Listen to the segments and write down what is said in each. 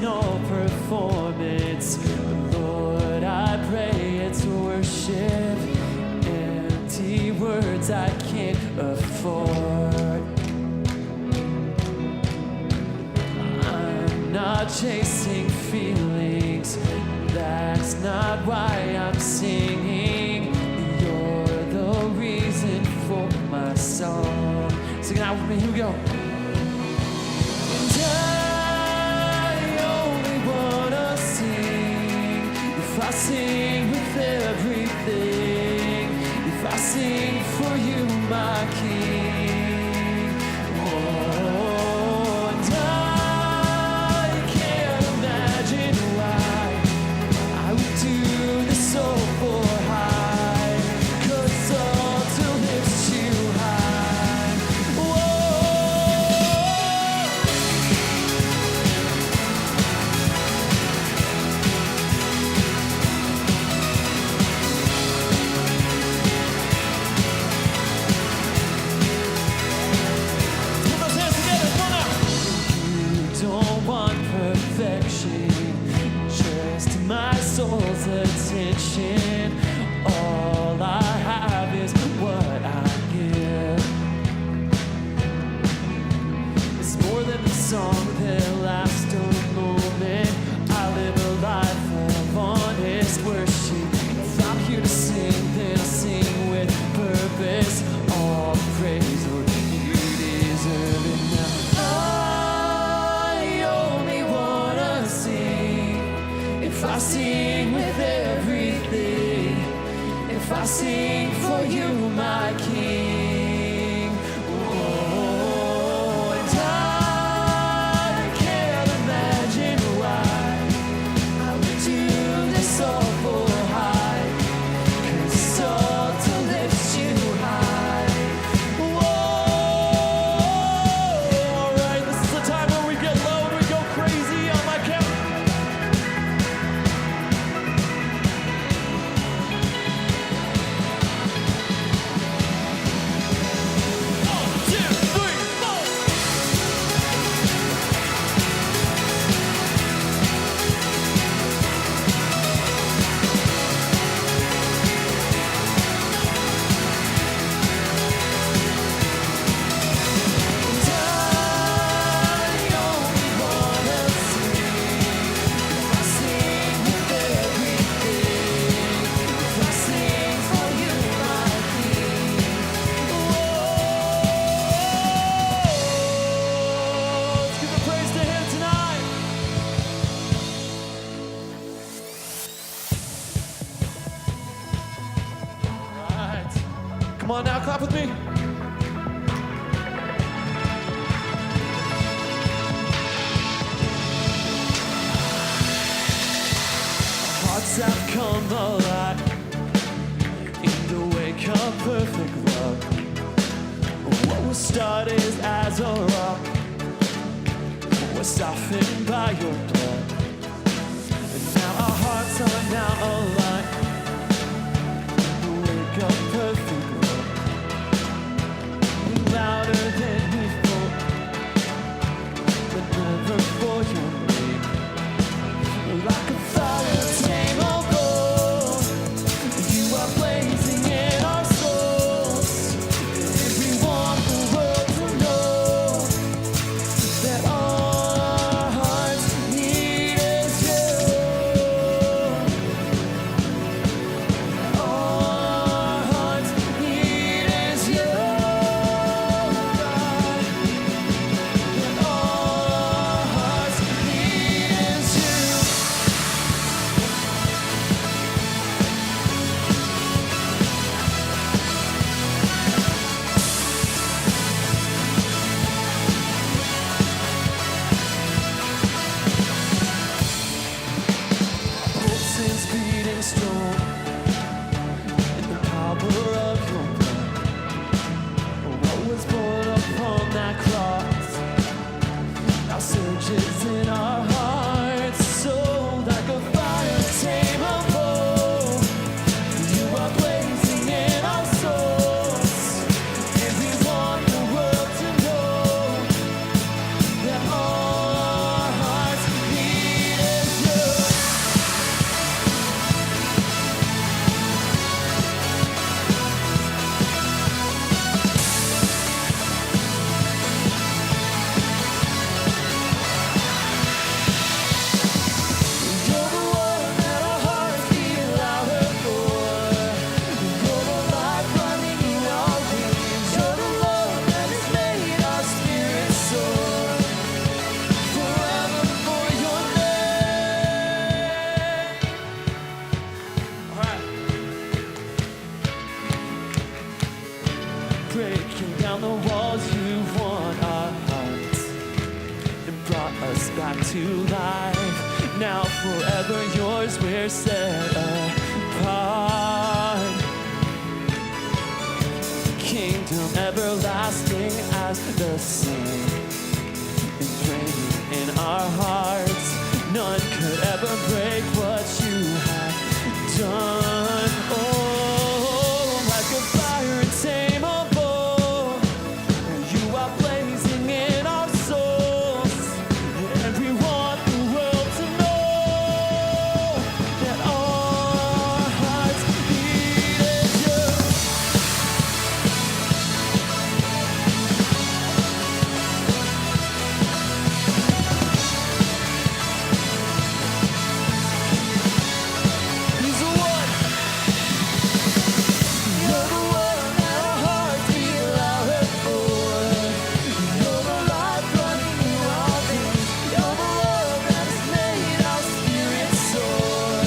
no performance. Lord, I pray it's worship. Empty words I can't afford. I'm not chasing feelings. That's not why I'm singing. You're the reason for my song. Sing it out with me, here we go. And I only wanna sing if I sing with everything. If I sing for you, my King. Oh, and I can't imagine why I would do this so for high, 'cause all to lift you high. Put those hands together, come on now. You don't want perfection, just my soul's attention. All I have is what I give. It's more than a song that lasts a moment. I live a life of honest worship. If I'm here to sing, then I'll sing with purpose. All praise, Lord, you deserve it now. I only wanna sing if I sing with everything. If I sing for you, my King. Oh, and I can't imagine why I would do this all for high, 'cause it's all to lift you high. Whoa, all right, this is the time where we get low and we go crazy on my count. 1, 2, 3, 4. And I only wanna sing if I sing with everything. If I sing for you, my King. Let's give the praise to Him tonight. All right, come on now, clap with me. Hearts have come alive in the wake of perfect love. What was started as a rock was softened by your blood. And now our hearts are now aligned in the wake of perfect love. Louder than before, but never for your name. Like a fire flame of gold, you are blazing in our souls. And we want the world to know that all our hearts need is you. down the walls, you've won our hearts and brought us back to life. Now forever yours, we're set apart. Kingdom everlasting as the sun is reigning in our hearts. None could ever break what you have done. Oh, like a fire untamable, you are blazing in our souls, and we want the world to know that our hearts needed you. He's the one. You're the one that our hearts beat louder for. You're the light running through our veins. You're the love that has made our spirits soar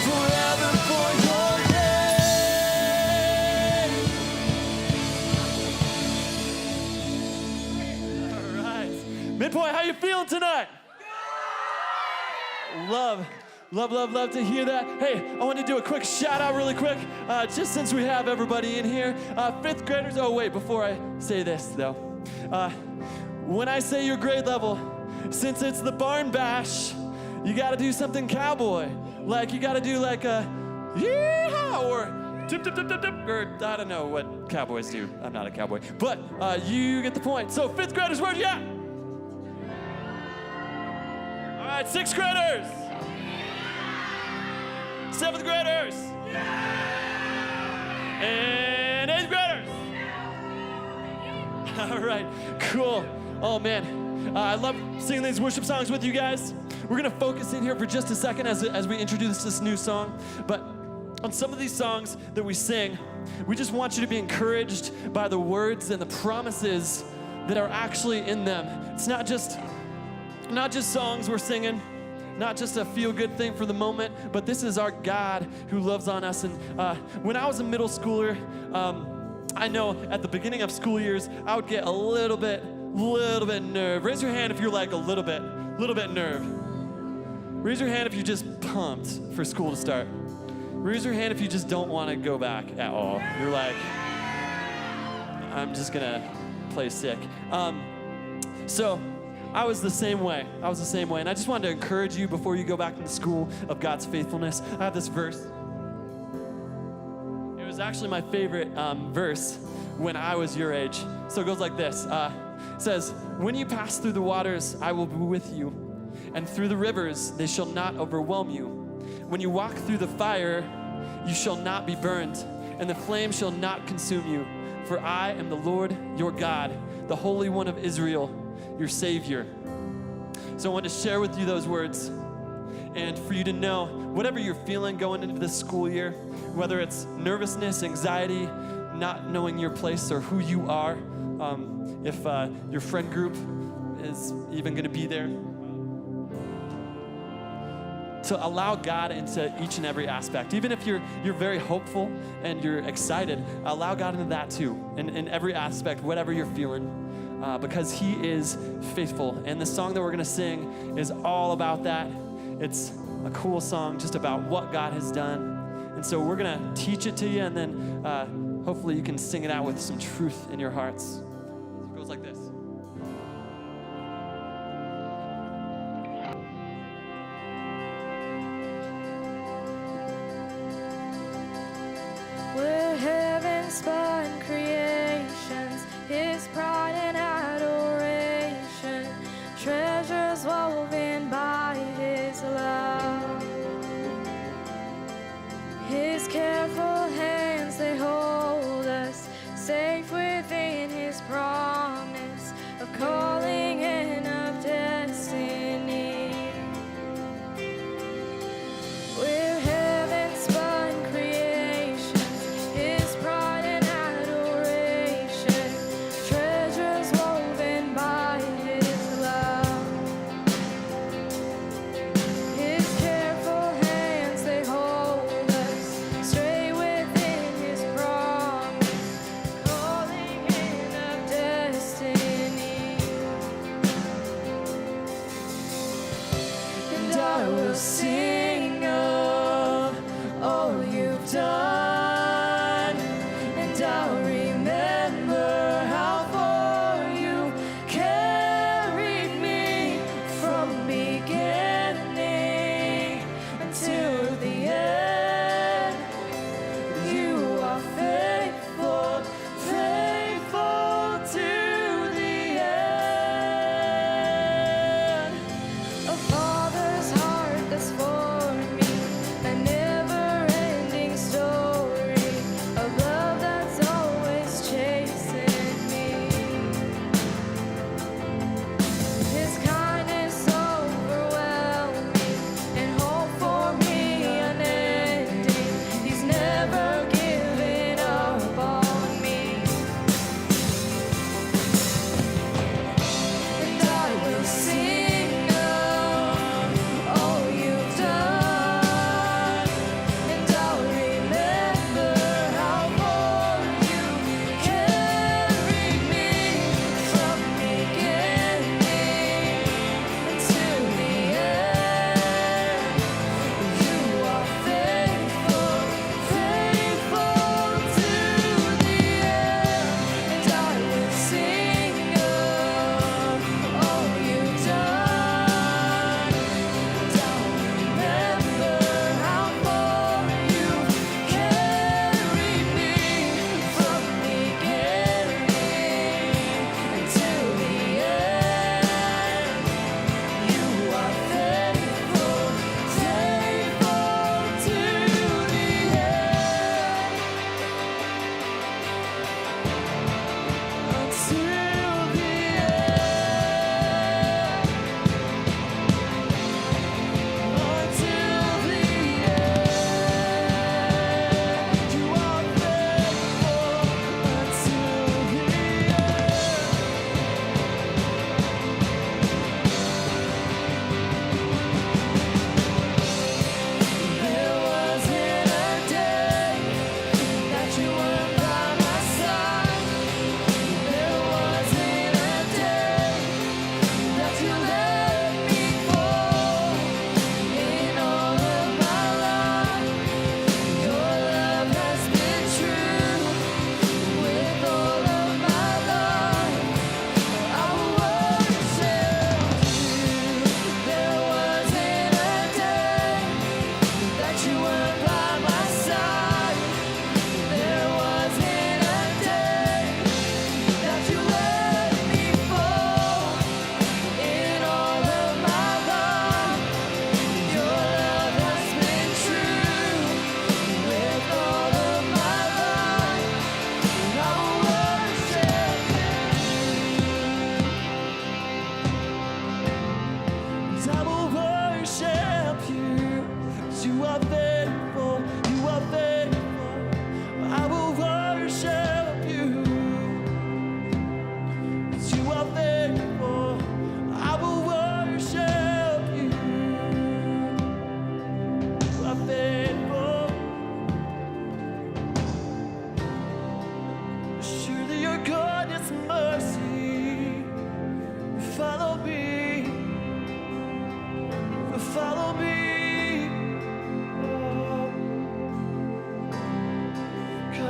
forever for your name. All right, Midpoint, how you feeling tonight? Love to hear that. Hey, I want to do a quick shout out really quick, just since we have everybody in here. Fifth graders, oh wait, before I say this though. When I say your grade level, since it's the barn bash, you gotta do something cowboy. Like you gotta do like a yeehaw or tip, tip, tip, tip, tip, or I don't know what cowboys do. I'm not a cowboy, but you get the point. So fifth graders, where you at? All right, sixth graders. Seventh graders. And eighth graders. All right, cool. Oh man, I love singing these worship songs with you guys. We're gonna focus in here for just a second as we introduce this new song. But on some of these songs that we sing, we just want you to be encouraged by the words and the promises that are actually in them. It's not just songs we're singing, not just a feel-good thing for the moment, but this is our God who loves on us. And when I was a middle schooler, I know at the beginning of school years, I would get a little bit nerve. Raise your hand if you're like a little bit nerve. Raise your hand if you're just pumped for school to start. Raise your hand if you just don't want to go back at all. You're like, I'm just gonna play sick. So I was the same way. And I just wanted to encourage you before you go back into school of God's faithfulness. I have this verse. It was actually my favorite verse when I was your age. So it goes like this. It says, when you pass through the waters, I will be with you. And through the rivers, they shall not overwhelm you. When you walk through the fire, you shall not be burned. And the flame shall not consume you. For I am the Lord your God, the Holy One of Israel, your Savior. So I want to share with you those words and for you to know whatever you're feeling going into this school year, whether it's nervousness, anxiety, not knowing your place or who you are, if your friend group is even going to be there, to allow God into each and every aspect. Even if you're very hopeful and you're excited, allow God into that too, in every aspect, whatever you're feeling. Because he is faithful. And the song that we're gonna sing is all about that. It's a cool song just about what God has done. And so we're gonna teach it to you, and then hopefully you can sing it out with some truth in your hearts. It goes like this. We're heaven's spun creations, his pride and adoration, treasures woven by his love. His careful hands, they hold us safe within his promise of calling and of destiny. We're heaven's spun creations, his pride and adoration, treasures woven by his love. His careful hands, they hold us straight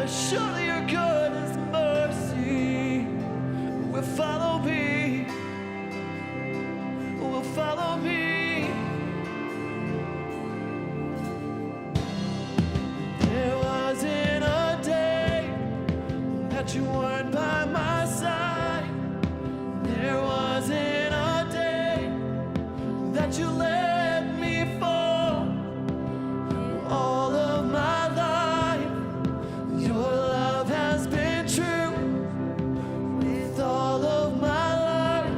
Surely your goodness and mercy will follow me, will follow me. There wasn't a day that you weren't by my side. There wasn't a day that you let me fall. All of my life, your love has been true. With all of my life,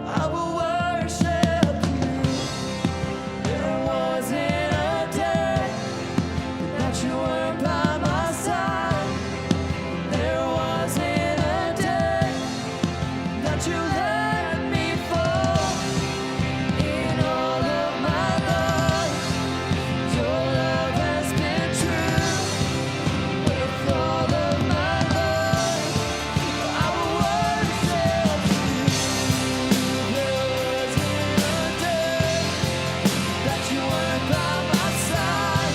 I will worship you. There wasn't a day that you weren't by my side. There wasn't a day that you let me fall. In all of my life, your love has been true. With all of my life, I will worship you. There wasn't a day that you weren't by my side.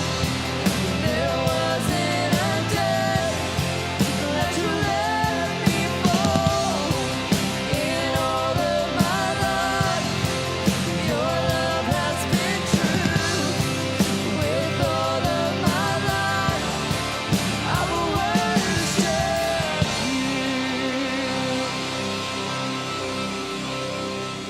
There wasn't a day that you let me fall. In all of my life, your love has been true. With all of my life, I will worship you.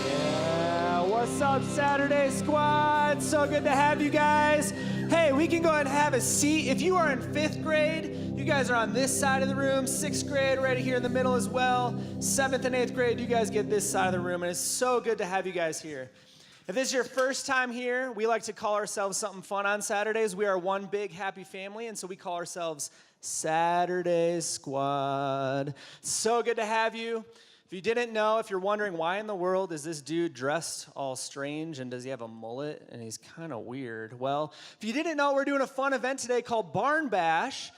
Yeah, what's up, Saturday Squad? So good to have you guys. Hey, we can go ahead and have a seat. If you are in 5th grade, you guys are on this side of the room. 6th grade, right here in the middle as well. 7th and 8th grade, you guys get this side of the room, and it's so good to have you guys here. If this is your first time here, we like to call ourselves something fun on Saturdays. We are one big happy family, and so we call ourselves Saturday Squad. So good to have you. If you didn't know, if you're wondering why in the world is this dude dressed all strange and does he have a mullet and he's kind of weird? Well, if you didn't know, we're doing a fun event today called Barn Bash.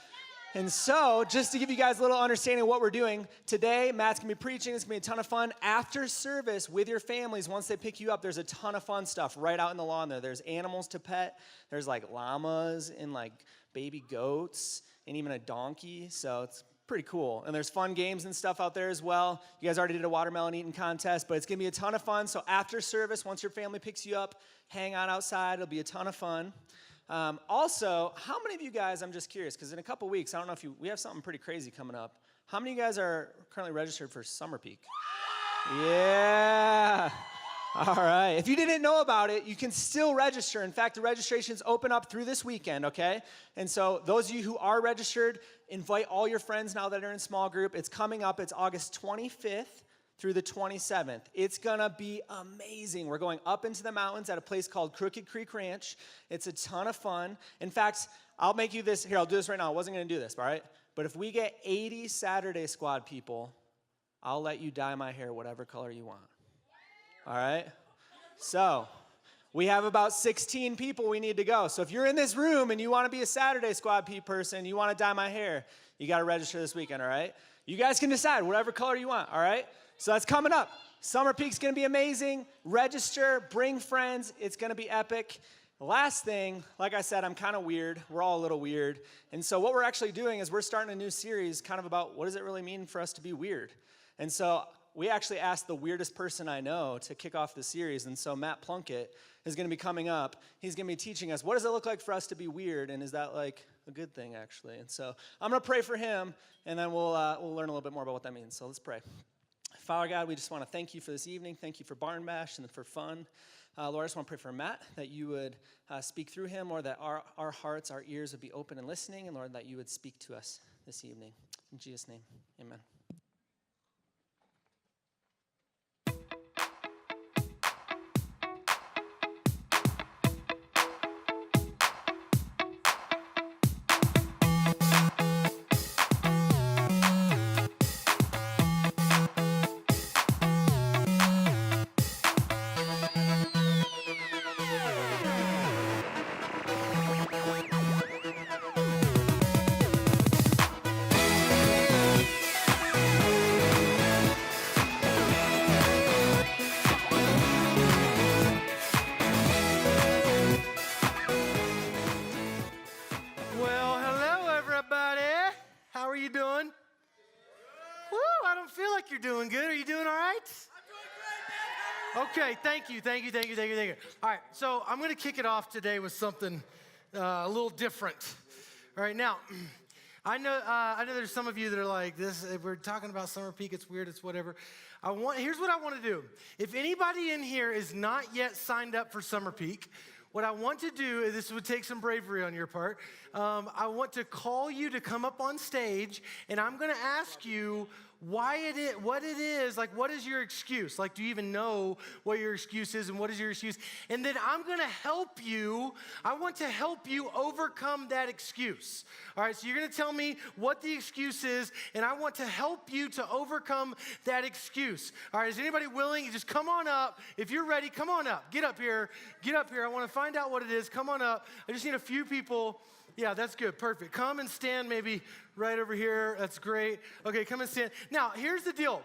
And so, just to give you guys a little understanding of what we're doing, today Matt's going to be preaching. It's going to be a ton of fun. After service with your families, once they pick you up, there's a ton of fun stuff right out in the lawn there. There's animals to pet. There's like llamas and like baby goats and even a donkey. So it's pretty cool. And there's fun games and stuff out there as well. You guys already did a watermelon eating contest, but it's going to be a ton of fun. So after service, once your family picks you up, hang out outside. It'll be a ton of fun. Also, how many of you guys, I'm just curious, because in a couple weeks, I don't know if we have something pretty crazy coming up. How many of you guys are currently registered for Summer Peak? Yeah. All right. If you didn't know about it, you can still register. In fact, the registrations open up through this weekend, okay? And so those of you who are registered, invite all your friends now that are in small group. It's coming up. It's August 25th through the 27th. It's going to be amazing. We're going up into the mountains at a place called Crooked Creek Ranch. It's a ton of fun. In fact, I'll make you this. Here, I'll do this right now. I wasn't going to do this, all right? But if we get 80 Saturday Squad people, I'll let you dye my hair whatever color you want. All right? So, we have about 16 people we need to go. So if you're in this room and you want to be a Saturday Squad person, you want to dye my hair, you got to register this weekend, all right? You guys can decide whatever color you want, all right? So that's coming up. Summer Peak's going to be amazing. Register, bring friends. It's going to be epic. The last thing, like I said, I'm kind of weird. We're all a little weird. And so what we're actually doing is we're starting a new series kind of about what does it really mean for us to be weird. And so we actually asked the weirdest person I know to kick off the series. And so Matt Plunkett is going to be coming up. He's going to be teaching us, what does it look like for us to be weird? And is that like a good thing, actually? And so I'm going to pray for him, and then we'll learn a little bit more about what that means. So let's pray. Father God, we just want to thank you for this evening. Thank you for Barn Bash and for fun. Lord, I just want to pray for Matt, that you would speak through him, or that our hearts, our ears would be open and listening, and Lord, that you would speak to us this evening. In Jesus' name, amen. Well, hello, everybody. are you doing? Woo, I don't feel like you're doing good. Are you doing all right? I'm doing great, man. Okay, thank you. All right, so I'm going to kick it off today with something a little different. All right, now, I know there's some of you that are like, this. If we're talking about Summer Peak, it's weird, it's whatever. Here's what I want to do. If anybody in here is not yet signed up for Summer Peak, what I want to do, this would take some bravery on your part, I want to call you to come up on stage, and I'm going to ask you what it is, like what is your excuse? Like, do you even know what your excuse is and what is your excuse? And then I'm going to help you. I want to help you overcome that excuse. All right, so you're going to tell me what the excuse is, and I want to help you to overcome that excuse. All right, is anybody willing? Just come on up. If you're ready, come on up. Get up here. I want to find out what it is. Come on up. I just need a few people. Yeah, that's good. Perfect. Come and stand maybe right over here. That's great. Okay, come and stand. Now, here's the deal.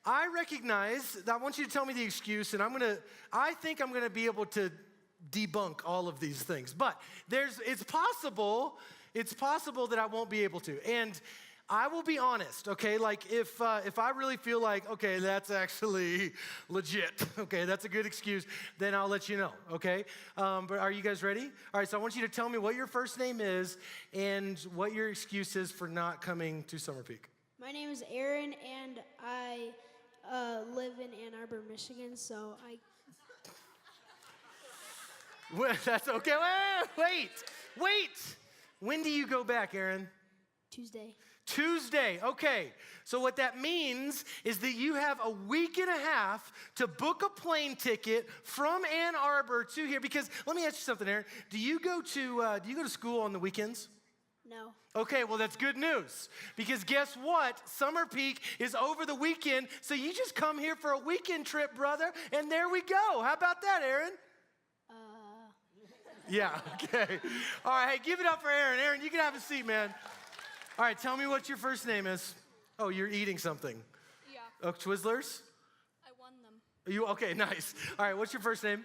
I recognize that I want you to tell me the excuse, and I think I'm going to be able to debunk all of these things. But it's possible that I won't be able to. And I will be honest, okay? Like if I really feel like, okay, that's actually legit, okay, that's a good excuse, then I'll let you know, okay? But are you guys ready? All right, so I want you to tell me what your first name is and what your excuse is for not coming to Summer Peak. My name is Aaron, and I live in Ann Arbor, Michigan, so I... Well, that's okay. Wait. When do you go back, Aaron? Tuesday, okay. So what that means is that you have a week and a half to book a plane ticket from Ann Arbor to here. Because let me ask you something, Aaron. Do you go to school on the weekends? No. Okay, well that's good news. Because guess what? Summer Peak is over the weekend, so you just come here for a weekend trip, brother, and there we go. How about that, Aaron? Yeah, okay. All right, hey, give it up for Aaron. Aaron, you can have a seat, man. All right, tell me what your first name is. Oh, you're eating something. Yeah. Oh, Twizzlers? I won them. Okay, nice. All right, what's your first name?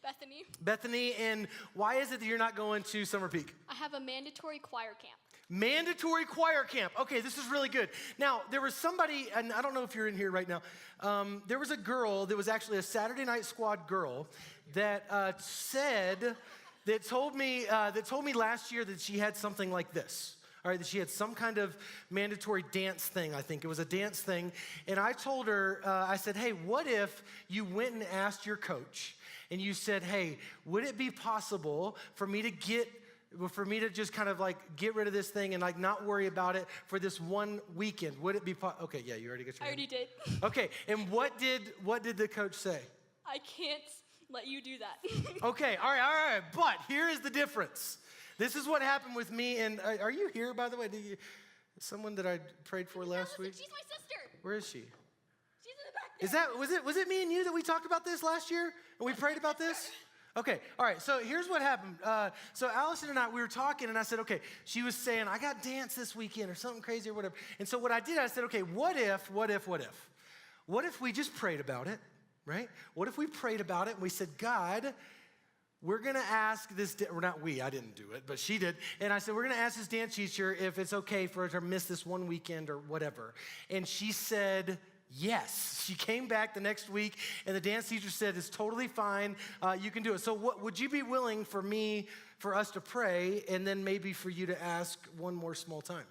Bethany. Bethany, and why is it that you're not going to Summer Peak? I have a mandatory choir camp. Mandatory choir camp. Okay, this is really good. Now, there was somebody, and I don't know if you're in here right now, there was a girl that was actually a Saturday Night Squad girl that told me last year that she had something like this. All right, that she had some kind of mandatory dance thing, I think. It was a dance thing. And I told her, I said, hey, what if you went and asked your coach and you said, hey, would it be possible for me to just kind of like get rid of this thing and like not worry about it for this one weekend? Would it be okay, yeah, you already got your I already did. Okay, and what did the coach say? I can't let you do that. Okay, all right. But here is the difference. This is what happened with me, and are you here, by the way? Someone that I prayed for last week? She's my sister. Where is she? She's in the back there. Was it me and you that we talked about this last year, and we prayed about this? Okay, all right, so here's what happened. So Allison and we were talking, and I said, okay, she was saying, I got dance this weekend or something crazy or whatever. And so what I did, I said, okay, what if we just prayed about it, right? What if we prayed about it and we said, God, we're going to ask this, I didn't do it, but she did. And I said, we're going to ask this dance teacher if it's okay for her to miss this one weekend or whatever. And she said, yes. She came back the next week, and the dance teacher said, it's totally fine. You can do it. So would you be willing for us to pray, and then maybe for you to ask one more small time?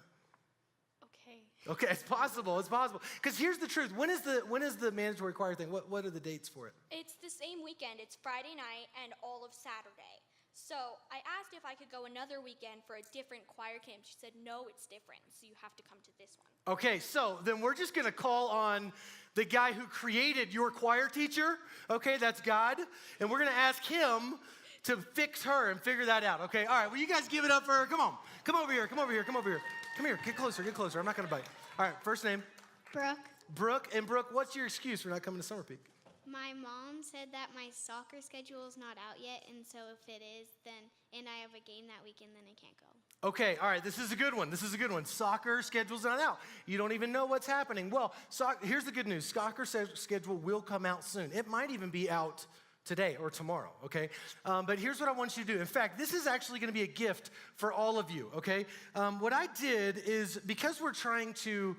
Okay, it's possible. Because here's the truth. When is the mandatory choir thing? What are the dates for it? It's the same weekend. It's Friday night and all of Saturday. So I asked if I could go another weekend for a different choir camp. She said, no, it's different, so you have to come to this one. Okay, so then we're just going to call on the guy who created your choir teacher. Okay, that's God. And we're going to ask him to fix her and figure that out. Okay, all right, well, you guys give it up for her. Come on. Come over here. Come here, get closer. I'm not going to bite. All right, first name? Brooke. And Brooke, what's your excuse for not coming to Summer Peak? My mom said that my soccer schedule is not out yet, and so if it is, and I have a game that weekend, then I can't go. Okay, all right, this is a good one. Soccer schedule's not out. You don't even know what's happening. Well, here's the good news. Soccer schedule will come out soon. It might even be out today or tomorrow, okay? But here's what I want you to do. In fact, this is actually gonna be a gift for all of you, okay? What I did is, because we're trying to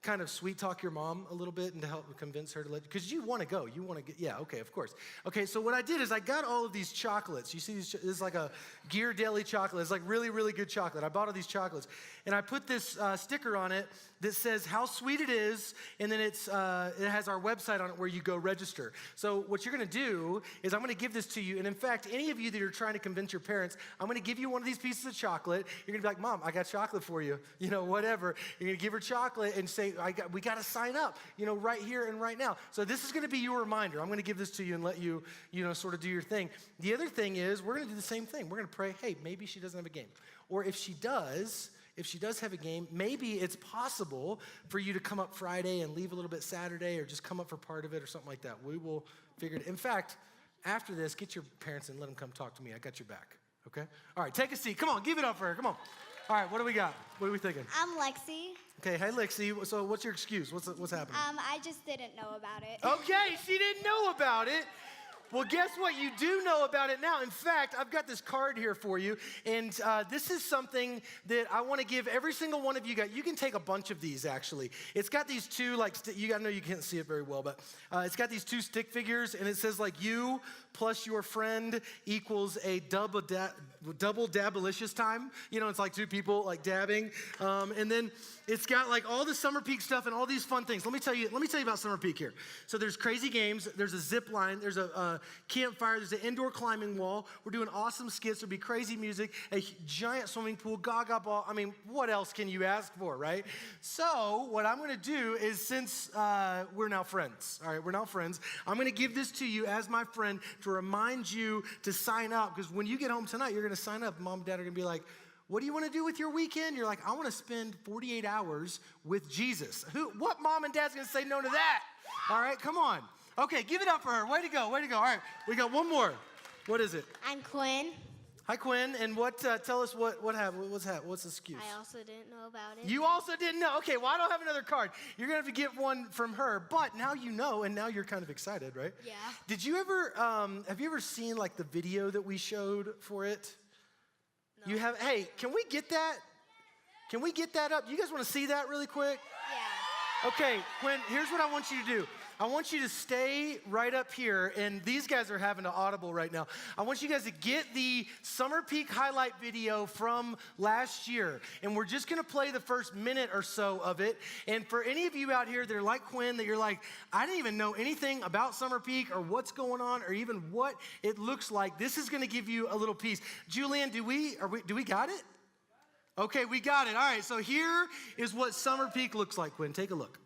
kind of sweet talk your mom a little bit and to help convince her to let, because you want to go, you want to get, yeah, okay, of course. Okay, so what I did is I got all of these chocolates. You see, this is like a Gear Deli chocolate. It's like really, really good chocolate. I bought all these chocolates, and I put this sticker on it that says how sweet it is, and then it has our website on it where you go register. So what you're going to do is I'm going to give this to you, and in fact, any of you that are trying to convince your parents, I'm going to give you one of these pieces of chocolate. You're going to be like, Mom, I got chocolate for you, you know, whatever. You're going to give her chocolate and say, we got to sign up, you know, right here and right now. So this is going to be your reminder. I'm going to give this to you and let you, you know, sort of do your thing. The other thing is we're going to do the same thing. We're going to pray, hey, maybe she doesn't have a game. Or if she does have a game, maybe it's possible for you to come up Friday and leave a little bit Saturday, or just come up for part of it or something like that. We will figure it. In fact, after this, get your parents and let them come talk to me. I got your back, okay? All right, take a seat. Come on, give it up for her. Come on. All right, what do we got? What are we thinking? I'm Lexi. Okay, hey, Lexi. So what's your excuse? What's happening? I just didn't know about it. Okay, she didn't know about it. Well, guess what? You do know about it now. In fact, I've got this card here for you, and this is something that I want to give every single one of you guys. You can take a bunch of these, actually. It's got these two, like, you got to know you can't see it very well, but it's got these two stick figures, and it says, like, you plus your friend equals a double dabalicious time. You know, it's like two people, like, dabbing. And then it's got, like, all the Summer Peak stuff and all these fun things. Let me tell you about Summer Peak here. So there's crazy games. There's a zip line. There's a campfire. There's an indoor climbing wall. We're doing awesome skits. There'll be crazy music, a giant swimming pool, gaga ball. I mean, what else can you ask for, right? So what I'm going to do is, since we're now friends, all right, we're now friends, I'm going to give this to you as my friend to remind you to sign up, because when you get home tonight, you're going to sign up. Mom and Dad are going to be like, what do you want to do with your weekend? You're like, I want to spend 48 hours with Jesus. What mom and dad's going to say no to that? All right, come on. Okay, give it up for her. Way to go, way to go. All right, we got one more. What is it? I'm Quinn. Hi, Quinn. And tell us what happened. What's the excuse? I also didn't know about it. You also didn't know. Okay, well, I don't have another card. You're going to have to get one from her. But now you know, and now you're kind of excited, right? Yeah. Did you ever, have you ever seen, like, the video that we showed for it? No. You have, hey, can we get that? Can we get that up? You guys want to see that really quick? Yeah. Okay, Quinn, here's what I want you to do. I want you to stay right up here, and these guys are having an audible right now. I want you guys to get the Summer Peak highlight video from last year, and we're just going to play the first minute or so of it. And for any of you out here that are like Quinn, that you're like, I didn't even know anything about Summer Peak or what's going on or even what it looks like, this is going to give you a little piece. Julian, do we got it? Okay, we got it. All right, so here is what Summer Peak looks like, Quinn. Take a look.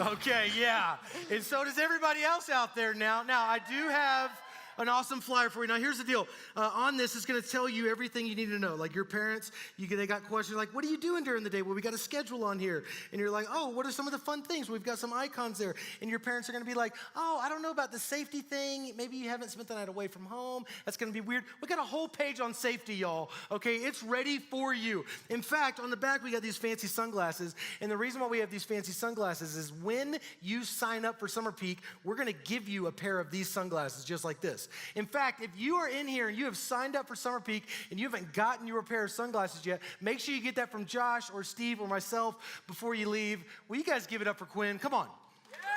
Okay, yeah. And so does everybody else out there now. Now, I do have an awesome flyer for you. Now, here's the deal. On this, it's going to tell you everything you need to know. Like your parents, they got questions like, what are you doing during the day? Well, we got a schedule on here. And you're like, oh, what are some of the fun things? We've got some icons there. And your parents are going to be like, oh, I don't know about the safety thing. Maybe you haven't spent the night away from home. That's going to be weird. We got a whole page on safety, y'all. Okay, it's ready for you. In fact, on the back, we got these fancy sunglasses. And the reason why we have these fancy sunglasses is when you sign up for Summer Peak, we're going to give you a pair of these sunglasses just like this. In fact, if you are in here and you have signed up for Summer Peak and you haven't gotten your pair of sunglasses yet, make sure you get that from Josh or Steve or myself before you leave. Will you guys give it up for Quinn? Come on.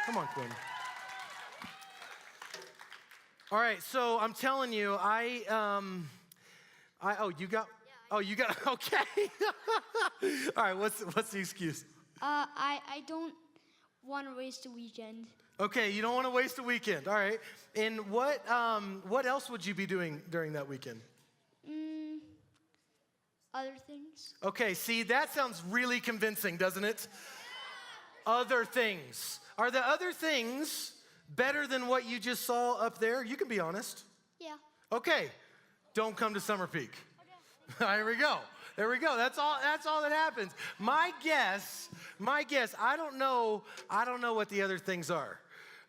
Come on, Quinn. All right, so I'm telling you, you got, okay. All right, what's the excuse? I don't want to waste a weekend. Okay, you don't want to waste a weekend. All right. And what else would you be doing during that weekend? Other things. Okay, see, that sounds really convincing, doesn't it? Other things. Are the other things better than what you just saw up there? You can be honest. Yeah. Okay, don't come to Summer Peak. Okay. There we go. There we go. That's all that happens. My guess, I don't know what the other things are.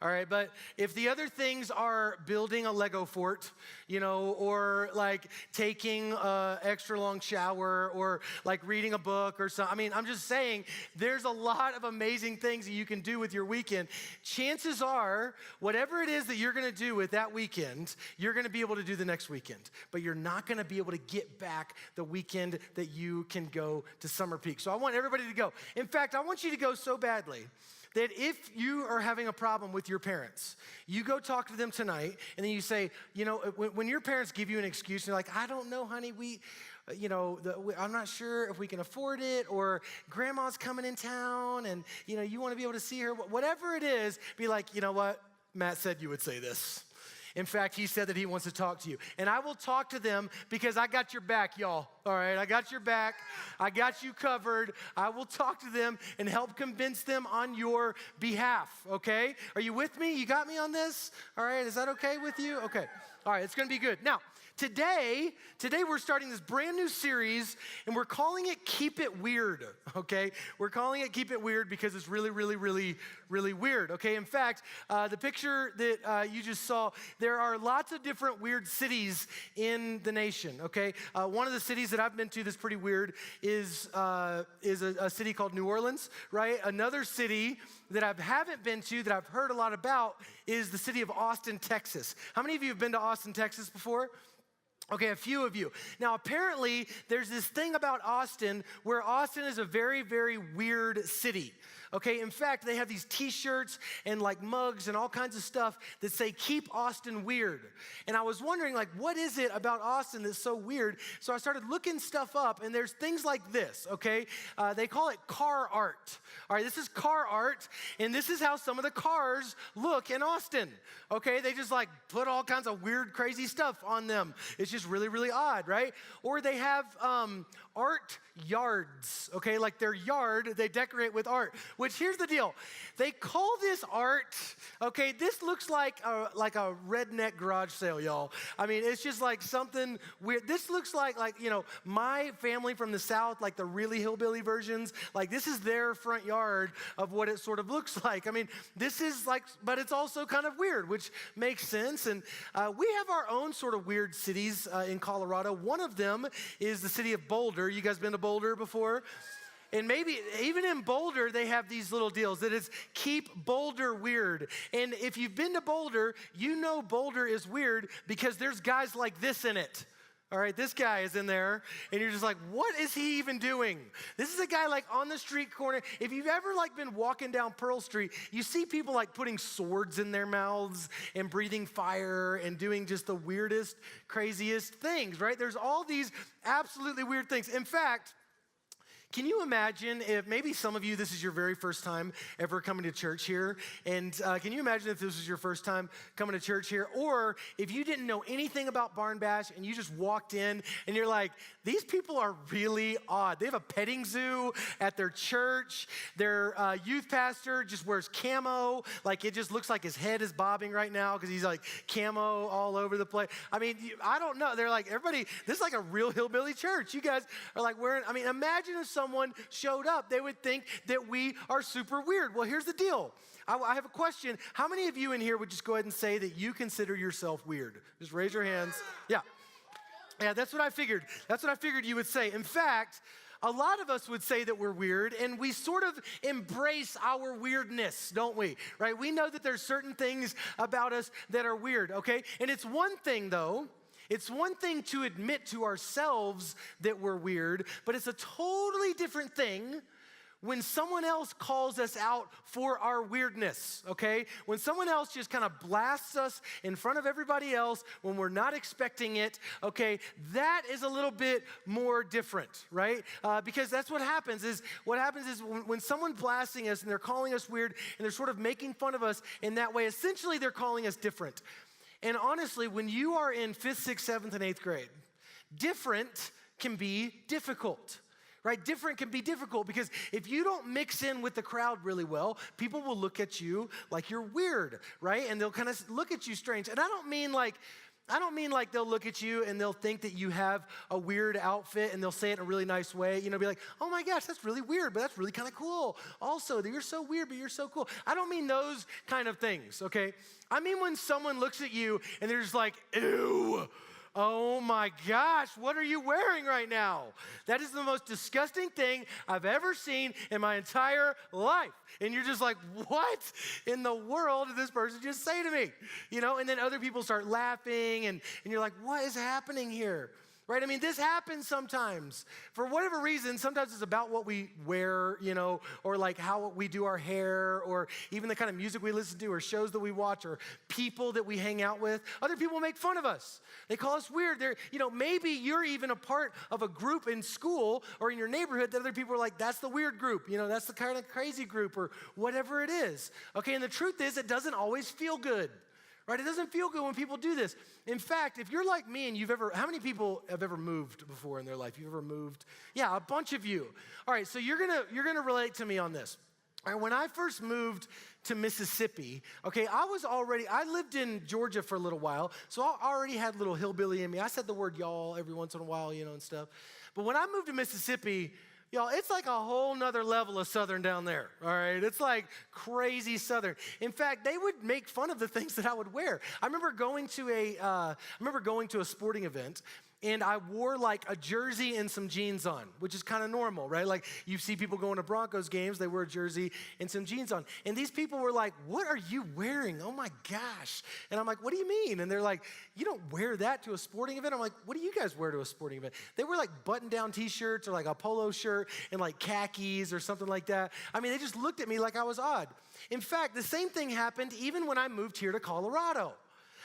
All right, but if the other things are building a Lego fort, or like taking an extra long shower or like reading a book or something. I mean, I'm just saying there's a lot of amazing things that you can do with your weekend. Chances are, whatever it is that you're going to do with that weekend, you're going to be able to do the next weekend. But you're not going to be able to get back the weekend that you can go to Summer Peak. So I want everybody to go. In fact, I want you to go so badly that if you are having a problem with your parents, you go talk to them tonight, and then you say, when your parents give you an excuse, you're like, I don't know, honey, I'm not sure if we can afford it, or grandma's coming in town, and, you want to be able to see her. Whatever it is, be like, you know what? Matt said you would say this. In fact, he said that he wants to talk to you. And I will talk to them because I got your back, y'all. All right, I got your back. I got you covered. I will talk to them and help convince them on your behalf, okay? Are you with me? You got me on this? All right, is that okay with you? Okay. All right, it's going to be good. Now, Today we're starting this brand new series, and we're calling it Keep It Weird, okay? We're calling it Keep It Weird because it's really, really, really, really weird, okay? In fact, the picture that you just saw, there are lots of different weird cities in the nation, okay? One of the cities that I've been to that's pretty weird is a city called New Orleans, right? Another city that I haven't been to that I've heard a lot about is the city of Austin, Texas. How many of you have been to Austin, Texas before? Okay, a few of you. Now, apparently, there's this thing about Austin where Austin is a very, very weird city. Okay, in fact, they have these t-shirts and like mugs and all kinds of stuff that say, keep Austin weird. And I was wondering, like, what is it about Austin that's so weird? So I started looking stuff up, and there's things like this, okay? They call it car art. All right, this is car art, and this is how some of the cars look in Austin, okay? They just like put all kinds of weird, crazy stuff on them. It's just really, really odd, right? Or they have art yards, okay? Like their yard, they decorate with art, which here's the deal. They call this art, okay? This looks like a redneck garage sale, y'all. I mean, it's just like something weird. This looks like my family from the South, like the really hillbilly versions. Like this is their front yard of what it sort of looks like. I mean, this is like, but it's also kind of weird, which makes sense. And we have our own sort of weird cities in Colorado. One of them is the city of Boulder. You guys been to Boulder before? And maybe even in Boulder, they have these little deals that is keep Boulder weird. And if you've been to Boulder, you know Boulder is weird because there's guys like this in it. All right, this guy is in there, and you're just like, what is he even doing? This is a guy like on the street corner. If you've ever like been walking down Pearl Street, you see people like putting swords in their mouths and breathing fire and doing just the weirdest, craziest things, right? There's all these absolutely weird things. In fact, Can you imagine if maybe some of you, this is your very first time ever coming to church here, and can you imagine if this was your first time coming to church here, or if you didn't know anything about Barn Bash and you just walked in and you're like, these people are really odd. They have a petting zoo at their church. Their youth pastor just wears camo, like it just looks like his head is bobbing right now because he's like camo all over the place. I mean, I don't know. They're like, everybody, this is like a real hillbilly church. You guys are like wearing, I mean, imagine if someone showed up, they would think that we are super weird. Well, here's the deal. I have a question. How many of you in here would just go ahead and say that you consider yourself weird? Just raise your hands. Yeah. Yeah, that's what I figured. That's what I figured you would say. In fact, a lot of us would say that we're weird, and we sort of embrace our weirdness, don't we? Right? We know that there's certain things about us that are weird, okay? And it's one thing, though. It's one thing to admit to ourselves that we're weird, but it's a totally different thing when someone else calls us out for our weirdness, okay? When someone else just kind of blasts us in front of everybody else when we're not expecting it, okay? That is a little bit more different, right? Because that's what happens is when someone's blasting us and they're calling us weird and they're sort of making fun of us in that way, essentially they're calling us different. And honestly, when you are in 5th, 6th, 7th, and 8th grade, different can be difficult, right? Different can be difficult because if you don't mix in with the crowd really well, people will look at you like you're weird, right? And they'll kind of look at you strange. And I don't mean like they'll look at you and they'll think that you have a weird outfit and they'll say it in a really nice way. You know, be like, oh my gosh, that's really weird, but that's really kind of cool. Also, you're so weird, but you're so cool. I don't mean those kind of things, okay? I mean when someone looks at you and they're just like, ew, oh my gosh, what are you wearing right now? That is the most disgusting thing I've ever seen in my entire life. And you're just like, what in the world did this person just say to me? You know, and then other people start laughing and you're like, what is happening here? Right? I mean, this happens sometimes. For whatever reason, sometimes it's about what we wear, you know, or like how we do our hair, or even the kind of music we listen to, or shows that we watch, or people that we hang out with. Other people make fun of us. They call us weird. You know, maybe you're even a part of a group in school or in your neighborhood that other people are like, that's the weird group. You know, that's the kind of crazy group, or whatever it is. Okay, and the truth is, it doesn't always feel good. Right? It doesn't feel good when people do this. In fact, if you're like me and how many people have ever moved before in their life? You've ever moved? Yeah, a bunch of you. All right, so you're gonna relate to me on this. All right, when I first moved to Mississippi, okay, I lived in Georgia for a little while, so I already had a little hillbilly in me. I said the word y'all every once in a while, you know, and stuff. But when I moved to Mississippi, y'all, it's like a whole nother level of Southern down there, all right? It's like crazy Southern. In fact, they would make fun of the things that I would wear. I remember going to a sporting event, and I wore like a jersey and some jeans on, which is kind of normal, right? Like you see people going to Broncos games, they wear a jersey and some jeans on. And these people were like, what are you wearing? Oh my gosh. And I'm like, what do you mean? And they're like, you don't wear that to a sporting event? I'm like, what do you guys wear to a sporting event? They wear like button-down t-shirts or like a polo shirt and like khakis or something like that. I mean, they just looked at me like I was odd. In fact, the same thing happened even when I moved here to Colorado.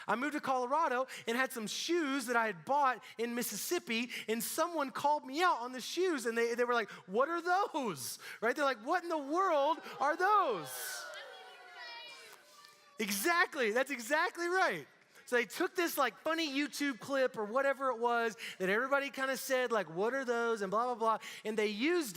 I moved to Colorado and had some shoes that I had bought in Mississippi, and someone called me out on the shoes, and they were like, what are those? Right? They're like, what in the world are those? Exactly. That's exactly right. So they took this like funny YouTube clip or whatever it was that everybody kind of said, like, what are those? And blah, blah, blah. And they used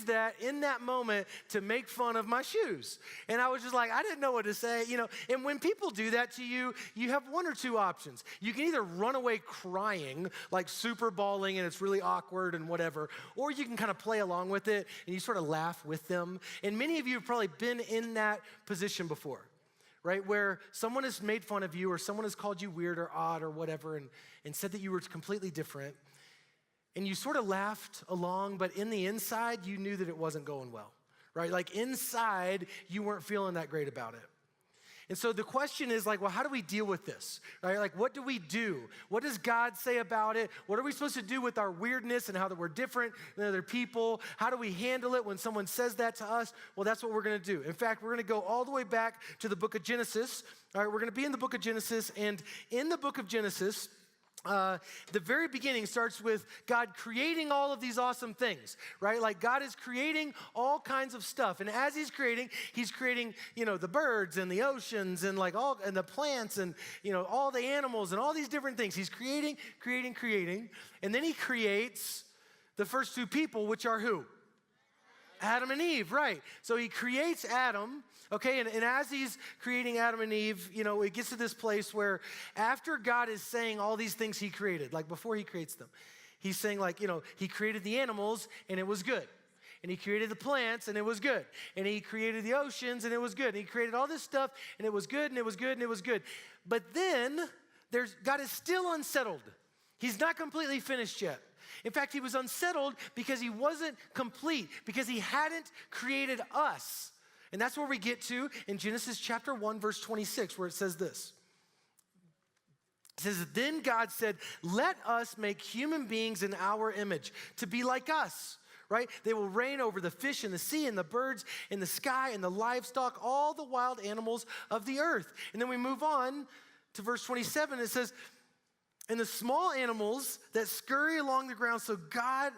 that in that moment to make fun of my shoes. And I was just like, I didn't know what to say, you know. And when people do that to you, you have one or two options. You can either run away crying, like super bawling, and it's really awkward and whatever, or you can kind of play along with it and you sort of laugh with them. And many of you have probably been in that position before, right? Where someone has made fun of you or someone has called you weird or odd or whatever and said that you were completely different. And you sort of laughed along, but in the inside, you knew that it wasn't going well, right? Like inside, you weren't feeling that great about it. And so the question is like, well, how do we deal with this, right? Like, what do we do? What does God say about it? What are we supposed to do with our weirdness and how that we're different than other people? How do we handle it when someone says that to us? Well, that's what we're going to do. In fact, we're going to go all the way back to the book of Genesis. All right, we're going to be in the book of Genesis, and in the book of Genesis, the very beginning starts with God creating all of these awesome things, right? Like God is creating all kinds of stuff. And as he's creating, the birds and the oceans and and the plants and, all the animals and all these different things. He's creating. And then he creates the first two people, which are who? Adam and Eve, right. So he creates Adam, okay, and as he's creating Adam and Eve, it gets to this place where after God is saying all these things he created, like before he creates them, he's saying he created the animals and it was good. And he created the plants and it was good. And he created the oceans and it was good. And he created all this stuff and it was good and it was good and it was good. But then God is still unsettled. He's not completely finished yet. In fact, he was unsettled because he wasn't complete, because he hadn't created us. And that's where we get to in Genesis chapter 1, verse 26, where it says this. It says, then God said, let us make human beings in our image to be like us, right? They will reign over the fish in the sea and the birds in the sky and the livestock, all the wild animals of the earth. And then we move on to verse 27. It says, and the small animals that scurry along the ground. So God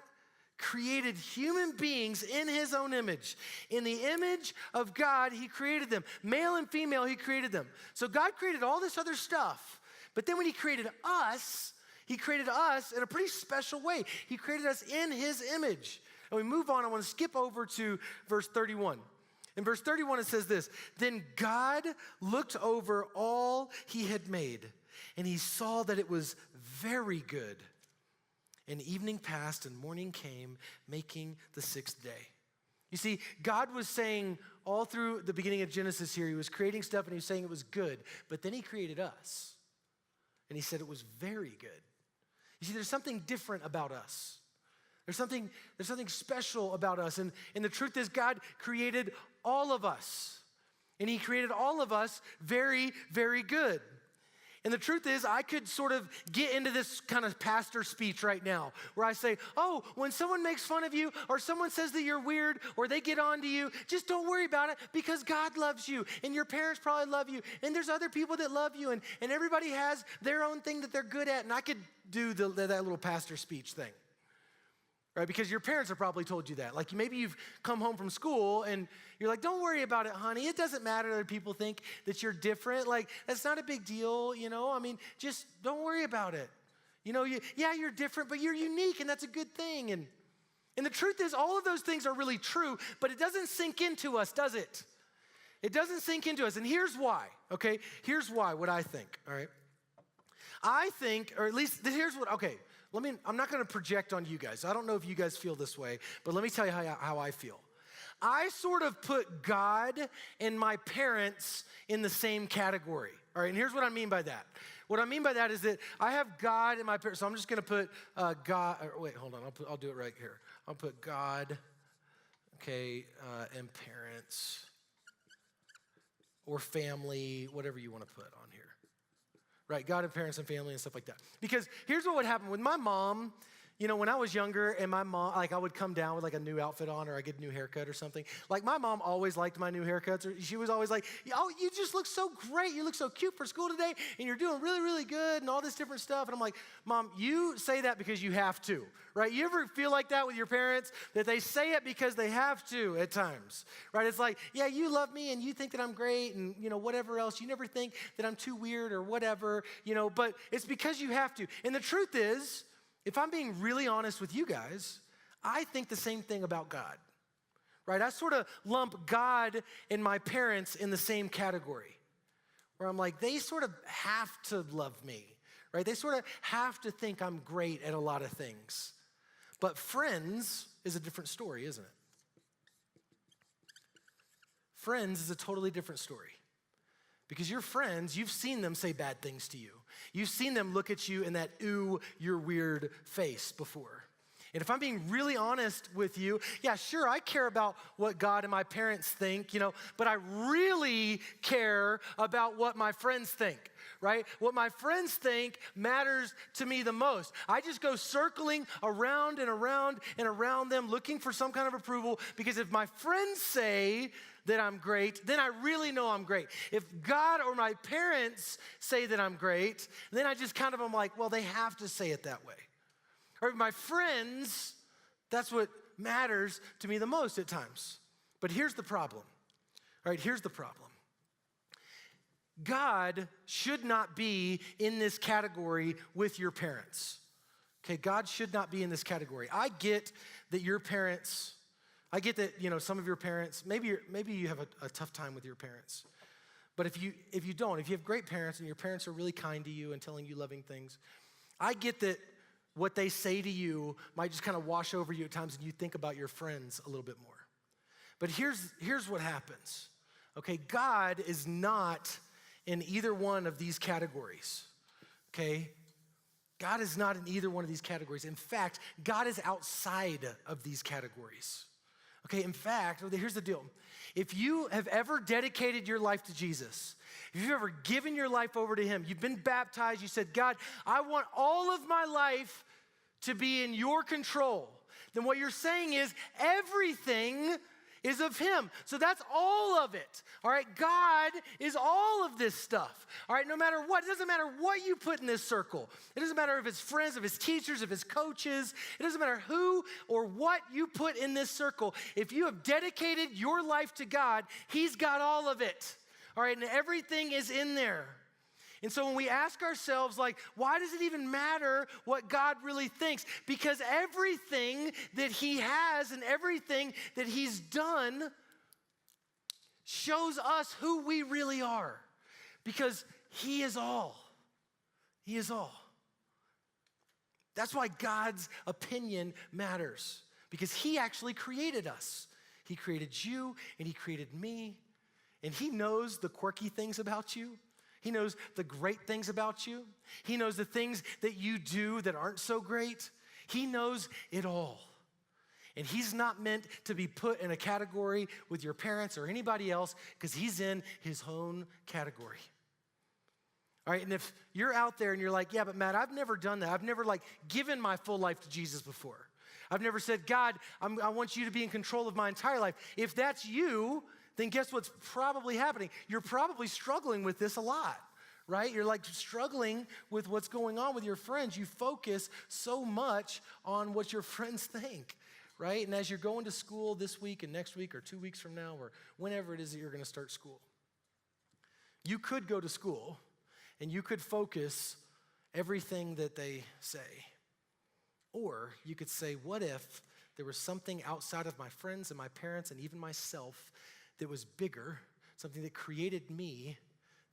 created human beings in his own image. In the image of God, he created them. Male and female, he created them. So God created all this other stuff. But then when he created us in a pretty special way. He created us in his image. And we move on. I want to skip over to verse 31. In verse 31, it says this, then God looked over all he had made, and he saw that it was very good. And evening passed and morning came, making the sixth day. You see, God was saying all through the beginning of Genesis here, he was creating stuff and he was saying it was good. But then he created us. And he said it was very good. You see, there's something different about us. There's something special about us. And the truth is, God created all of us. And he created all of us very, very good. And the truth is, I could sort of get into this kind of pastor speech right now where I say, oh, when someone makes fun of you or someone says that you're weird or they get on to you, just don't worry about it because God loves you and your parents probably love you and there's other people that love you and everybody has their own thing that they're good at. And I could do that little pastor speech thing. Right, because your parents have probably told you that. Like maybe you've come home from school and you're like, don't worry about it, honey. It doesn't matter that people think that you're different. Like that's not a big deal, I mean, just don't worry about it. You're different, but you're unique and that's a good thing. And the truth is all of those things are really true, but it doesn't sink into us, does it? It doesn't sink into us. And here's why, okay? Here's why, what I think, all right? I think, or at least here's what, okay. I'm not going to project on you guys. I don't know if you guys feel this way, but let me tell you how I feel. I sort of put God and my parents in the same category. All right, and here's what I mean by that. What I mean by that is that I have God and my parents. So I'm just going to put God. Wait, hold on. I'll do it right here. I'll put God, okay, and parents or family, whatever you want to put on here. Right, God and parents and family and stuff like that. Because here's what would happen with my mom. When I was younger and my mom, I would come down with a new outfit on or I get a new haircut or something. My mom always liked my new haircuts. Or she was always like, oh, you just look so great. You look so cute for school today and you're doing really, really good and all this different stuff. And I'm like, Mom, you say that because you have to, right? You ever feel like that with your parents? That they say it because they have to at times, right? It's like, yeah, you love me and you think that I'm great and, whatever else. You never think that I'm too weird or whatever, but it's because you have to. And the truth is, if I'm being really honest with you guys, I think the same thing about God, right? I sort of lump God and my parents in the same category, where I'm like, they sort of have to love me, right? They sort of have to think I'm great at a lot of things. But friends is a different story, isn't it? Friends is a totally different story. Because your friends, you've seen them say bad things to you. You've seen them look at you in that, ooh, you're weird face before. And if I'm being really honest with you, yeah, sure, I care about what God and my parents think, but I really care about what my friends think, right? What my friends think matters to me the most. I just go circling around and around and around them looking for some kind of approval because if my friends say that I'm great, then I really know I'm great. If God or my parents say that I'm great, then I just kind of am like, well, they have to say it that way. Or my friends, that's what matters to me the most at times. But here's the problem. All right, here's the problem. God should not be in this category with your parents. Okay, God should not be in this category. I get that your parents, I get that, some of your parents, maybe you have a tough time with your parents. But if you don't, if you have great parents and your parents are really kind to you and telling you loving things, I get that what they say to you might just kind of wash over you at times and you think about your friends a little bit more. But here's what happens. Okay, God is not in either one of these categories. Okay? God is not in either one of these categories. In fact, God is outside of these categories. Okay, in fact, here's the deal. If you have ever dedicated your life to Jesus, if you've ever given your life over to him, you've been baptized, you said, God, I want all of my life to be in your control, then what you're saying is everything is of him. So that's all of it. All right, God is all of this stuff. All right, no matter what, it doesn't matter what you put in this circle. It doesn't matter if it's friends, if it's teachers, if it's coaches. It doesn't matter who or what you put in this circle. If you have dedicated your life to God, he's got all of it. All right, and everything is in there. And so when we ask ourselves, like, why does it even matter what God really thinks? Because everything that he has and everything that he's done shows us who we really are. Because he is all. He is all. That's why God's opinion matters. Because he actually created us. He created you and he created me. And he knows the quirky things about you. He knows the great things about you. He knows the things that you do that aren't so great. He knows it all. And he's not meant to be put in a category with your parents or anybody else because he's in his own category. All right, and if you're out there and you're like, yeah, but Matt, I've never done that. I've never given my full life to Jesus before. I've never said, God, I want you to be in control of my entire life. If that's you, then guess what's probably happening? You're probably struggling with this a lot, right? You're struggling with what's going on with your friends. You focus so much on what your friends think, right? And as you're going to school this week and next week or 2 weeks from now or whenever it is that you're going to start school, you could go to school and you could focus everything that they say. Or you could say, what if there was something outside of my friends and my parents and even myself that was bigger, something that created me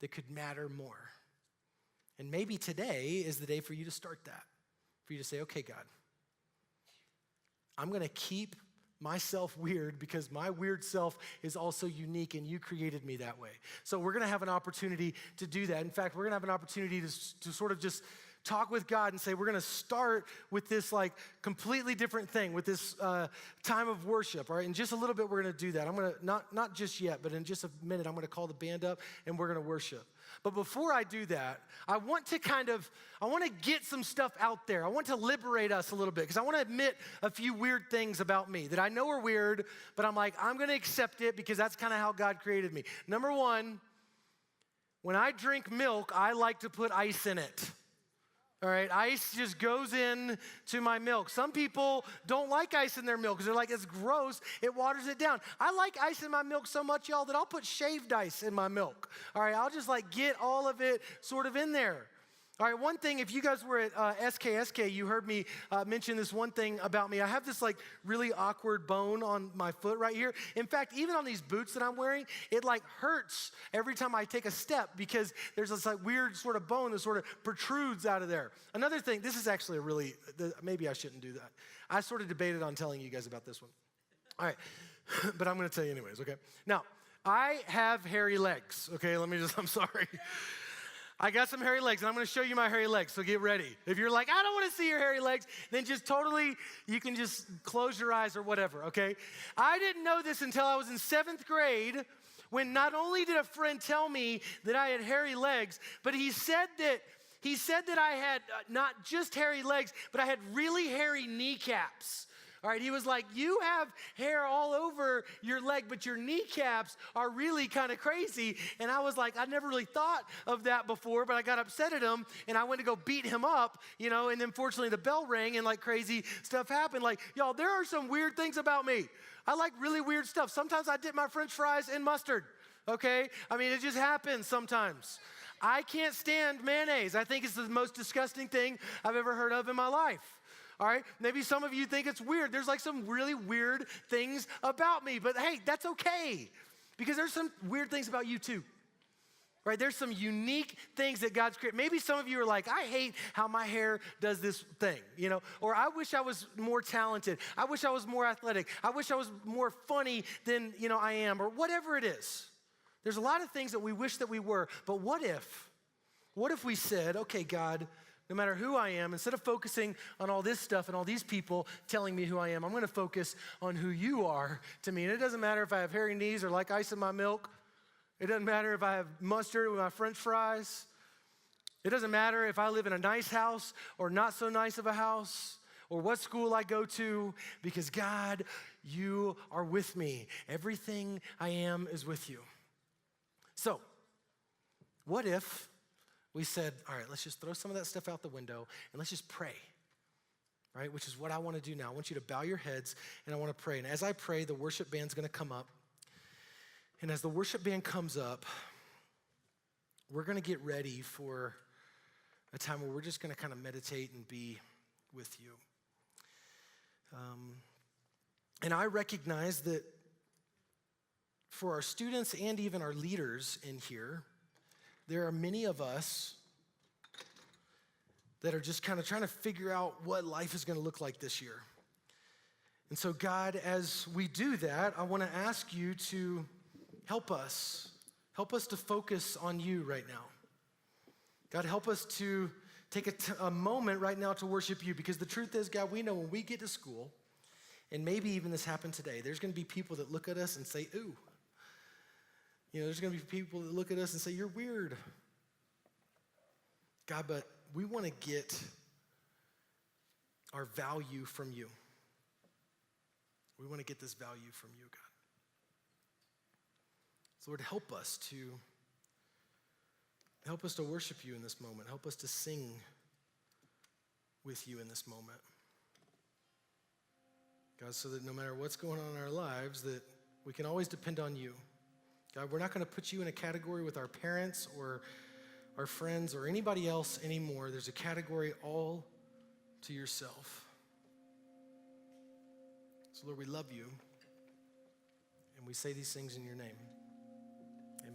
that could matter more? And maybe today is the day for you to start that, for you to say, okay, God, I'm gonna keep myself weird because my weird self is also unique and you created me that way. So we're gonna have an opportunity to do that. In fact, we're gonna have an opportunity to sort of just talk with God and say, we're gonna start with this completely different thing, with this time of worship, all right? In just a little bit, we're gonna do that. I'm gonna, not just yet, but in just a minute, I'm gonna call the band up and we're gonna worship. But before I do that, I want to get some stuff out there. I want to liberate us a little bit because I want to admit a few weird things about me that I know are weird, but I'm gonna accept it because that's kind of how God created me. Number one, when I drink milk, I like to put ice in it. All right, ice just goes in to my milk. Some people don't like ice in their milk because they're like, it's gross, it waters it down. I like ice in my milk so much, y'all, that I'll put shaved ice in my milk. All right, I'll just get all of it sort of in there. All right, one thing, if you guys were at SKSK, you heard me mention this one thing about me. I have this really awkward bone on my foot right here. In fact, even on these boots that I'm wearing, it hurts every time I take a step because there's this weird sort of bone that sort of protrudes out of there. Another thing, this is actually maybe I shouldn't do that. I sort of debated on telling you guys about this one. All right, but I'm gonna tell you anyways, okay? Now, I have hairy legs, okay? I'm sorry. I got some hairy legs, and I'm gonna show you my hairy legs, so get ready. If you're like, I don't wanna see your hairy legs, then you can just close your eyes or whatever, okay? I didn't know this until I was in 7th grade, when not only did a friend tell me that I had hairy legs, but he said that I had not just hairy legs, but I had really hairy kneecaps. All right, he was like, you have hair all over your leg, but your kneecaps are really kind of crazy. And I was like, I never really thought of that before, but I got upset at him, and I went to go beat him up, and then fortunately the bell rang, and like crazy stuff happened. Like, y'all, there are some weird things about me. I like really weird stuff. Sometimes I dip my French fries in mustard, okay? I mean, it just happens sometimes. I can't stand mayonnaise. I think it's the most disgusting thing I've ever heard of in my life. All right, maybe some of you think it's weird. There's like some really weird things about me, but hey, that's okay, because there's some weird things about you too. Right, there's some unique things that God's created. Maybe some of you are like, I hate how my hair does this thing, or I wish I was more talented. I wish I was more athletic. I wish I was more funny than, I am, or whatever it is. There's a lot of things that we wish that we were, but what if we said, okay, God, no matter who I am, instead of focusing on all this stuff and all these people telling me who I am, I'm going to focus on who you are to me. And it doesn't matter if I have hairy knees or like ice in my milk. It doesn't matter if I have mustard with my French fries. It doesn't matter if I live in a nice house or not so nice of a house, or what school I go to, because God, you are with me. Everything I am is with you. So, what if we said, all right, let's just throw some of that stuff out the window and let's just pray, right? Which is what I want to do now. I want you to bow your heads and I want to pray. And as I pray, the worship band's going to come up. And as the worship band comes up, we're going to get ready for a time where we're just going to kind of meditate and be with you. And I recognize that for our students and even our leaders in here, there are many of us that are just kind of trying to figure out what life is going to look like this year. And so, God, as we do that, I want to ask you to help us to focus on you right now. God, help us to take a moment right now to worship you, because the truth is, God, we know when we get to school, and maybe even this happened today, there's going to be people that look at us and say, ooh. There's going to be people that look at us and say, you're weird. God, but we want to get our value from you. We want to get this value from you, God. So Lord, help us to worship you in this moment. Help us to sing with you in this moment. God, so that no matter what's going on in our lives, that we can always depend on you. God, we're not going to put you in a category with our parents or our friends or anybody else anymore. There's a category all to yourself. So Lord, we love you, and we say these things in your name. Amen.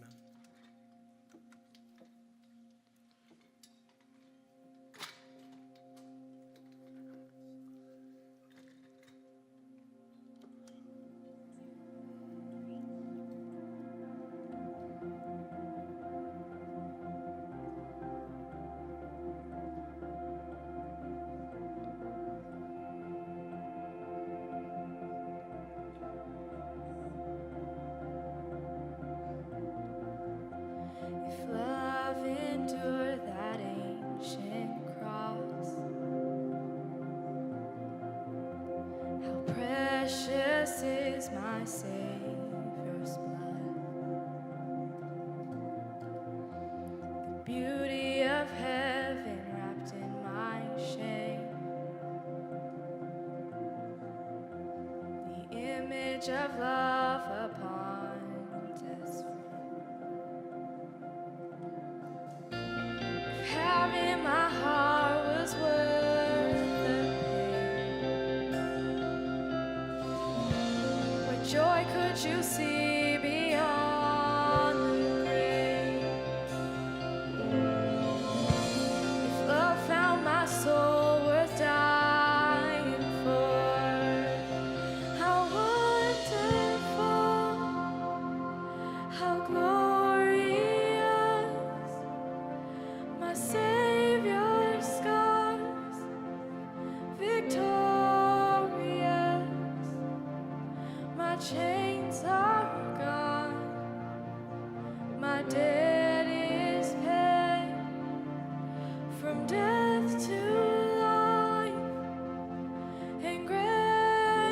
If love endured that ancient cross, how precious is my Savior's blood. The beauty of heaven wrapped in my shame, the image of love upon death's front. Having my heart was worth the pain. What joy could you see beyond the grave? If love found my soul worth dying for, how wonderful, how glorious. My Savior's scars, victorious. My chains are gone. My debt is paid. From death to life and grace.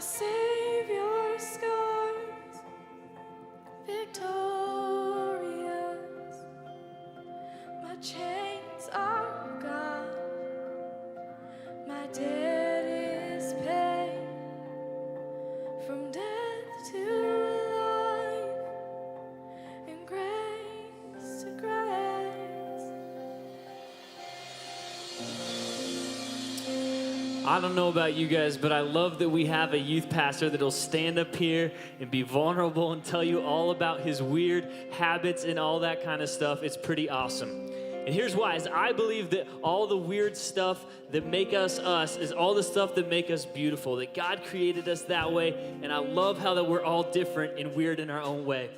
Savior scars, victorious. My chains are gone, my debt is paid. From death to life, and grace to grace. I don't know about you guys, but I love that we have a youth pastor that'll stand up here and be vulnerable and tell you all about his weird habits and all that kind of stuff. It's pretty awesome. And here's why, is I believe that all the weird stuff that make us us is all the stuff that make us beautiful, that God created us that way, and I love how that we're all different and weird in our own way.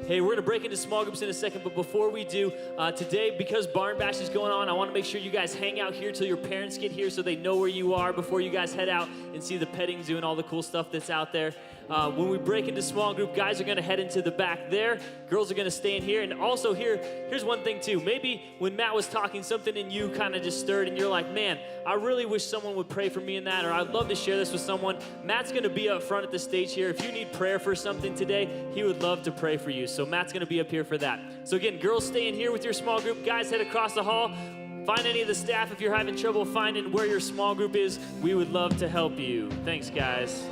Hey, we're going to break into small groups in a second, but before we do, today, because Barn Bash is going on, I want to make sure you guys hang out here till your parents get here so they know where you are before you guys head out and see the petting zoo and all the cool stuff that's out there. When we break into small group, guys are going to head into the back there. Girls are going to stay in here. And also here's one thing too. Maybe when Matt was talking, something in you kind of just stirred and you're like, man, I really wish someone would pray for me in that, or I'd love to share this with someone. Matt's going to be up front at the stage here. If you need prayer for something today, he would love to pray for you. So Matt's going to be up here for that. So again, girls, stay in here with your small group. Guys, head across the hall. Find any of the staff if you're having trouble finding where your small group is. We would love to help you. Thanks, guys.